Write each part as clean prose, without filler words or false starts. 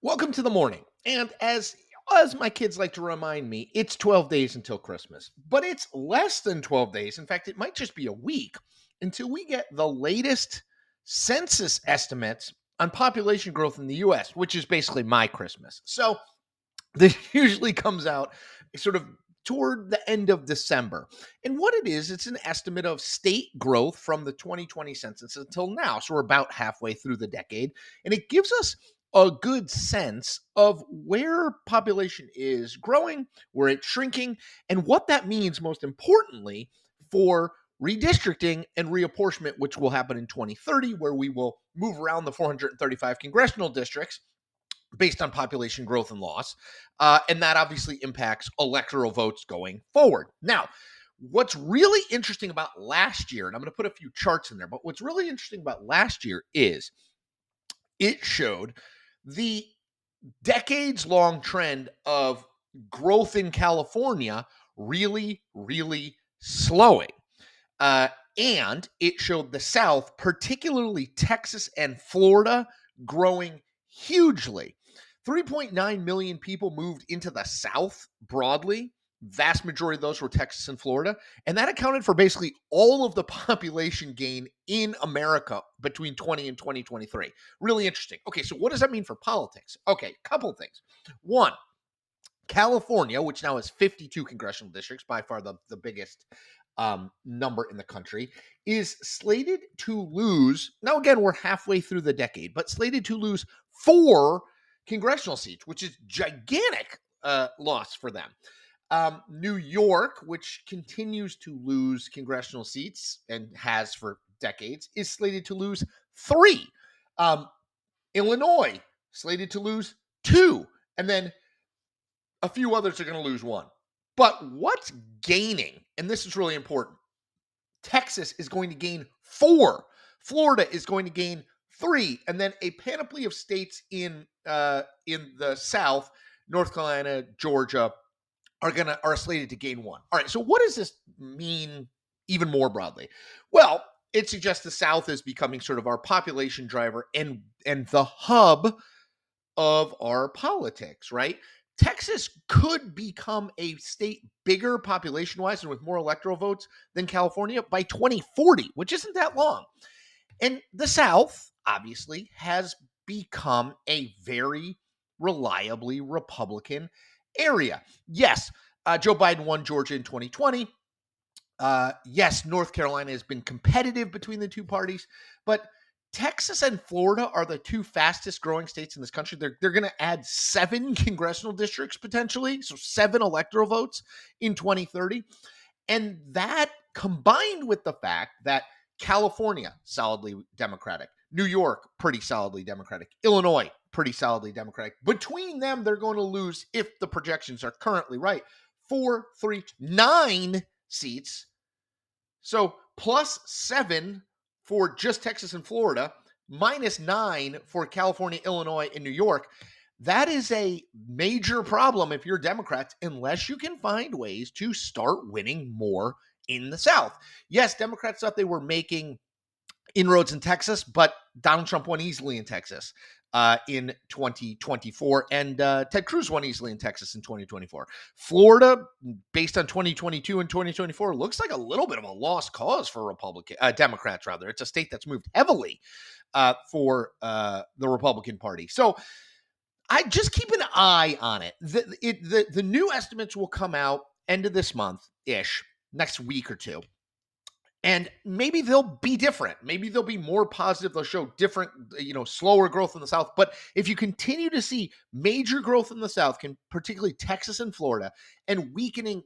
Welcome to the morning. And as my kids like to remind me, it's 12 days until Christmas. But it's less than 12 days. In fact, it might just be a week until we get the latest census estimates on population growth in the US, which is basically my Christmas. So this usually comes out sort of toward the end of December. And what it is, it's an estimate of state growth from the 2020 census until now. So we're about halfway through the decade. And it gives us a good sense of where population is growing, where it's shrinking, and what that means, most importantly, for redistricting and reapportionment, which will happen in 2030, where we will move around the 435 congressional districts based on population growth and loss. And that obviously impacts electoral votes going forward. Now, what's really interesting about last year, and I'm going to put a few charts in there, but what's really interesting about last year is it showed the decades long trend of growth in California really, really slowing. And it showed the South, particularly Texas and Florida, growing hugely. 3.9 million people moved into the South broadly. Vast majority of those were Texas and Florida. And that accounted for basically all of the population gain in America between 20 and 2023. Really interesting. Okay, so what does that mean for politics? Okay, couple things. One, California, which now has 52 congressional districts, by far the biggest number in the country, is slated to lose. Now, again, we're halfway through the decade, but slated to lose 4 congressional seats, which is gigantic loss for them. New York, which continues to lose congressional seats and has for decades, is slated to lose 3. Illinois, slated to lose 2. And then a few others are going to lose 1. But what's gaining, and this is really important, Texas is going to gain 4. Florida is going to gain 3. And then a panoply of states in the South, North Carolina, Georgia, are slated to gain 1. All right, so what does this mean even more broadly? Well, it suggests the South is becoming sort of our population driver and the hub of our politics, right? Texas could become a state bigger population-wise and with more electoral votes than California by 2040, which isn't that long. And the South, obviously, has become a very reliably Republican area. Yes, Joe Biden won Georgia in 2020. Yes, North Carolina has been competitive between the two parties, but Texas and Florida are the 2 fastest growing states in this country. They're going to add 7 congressional districts potentially, so 7 electoral votes in 2030. And that combined with the fact that California, solidly Democratic, New York, pretty solidly Democratic, Illinois, pretty solidly Democratic. Between them, they're going to lose, if the projections are currently right, 4, 3, 9 seats. So plus 7 for just Texas and Florida, minus 9 for California, Illinois, and New York. That is a major problem if you're Democrats, unless you can find ways to start winning more in the South. Yes, Democrats thought they were making inroads in Texas, but Donald Trump won easily in Texas in 2024, and Ted Cruz won easily in Texas in 2024. Florida, based on 2022 and 2024, looks like a little bit of a lost cause for Democrats, rather. It's a state that's moved heavily for the Republican Party. So I just keep an eye on it. The new estimates will come out end of this month-ish, next week or two. And maybe they'll be different. Maybe they'll be more positive. They'll show different, slower growth in the South. But if you continue to see major growth in the South, particularly Texas and Florida, and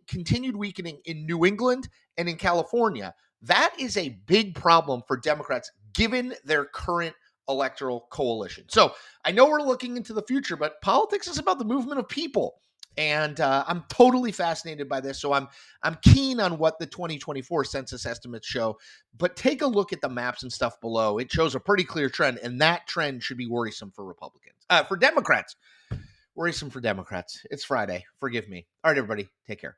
continued weakening in New England and in California, that is a big problem for Democrats, given their current electoral coalition. So I know we're looking into the future, but politics is about the movement of people. And I'm totally fascinated by this. So I'm keen on what the 2024 census estimates show. But take a look at the maps and stuff below. It shows a pretty clear trend, and that trend should be worrisome for for Democrats. Worrisome for Democrats. It's Friday. Forgive me. All right, everybody. Take care.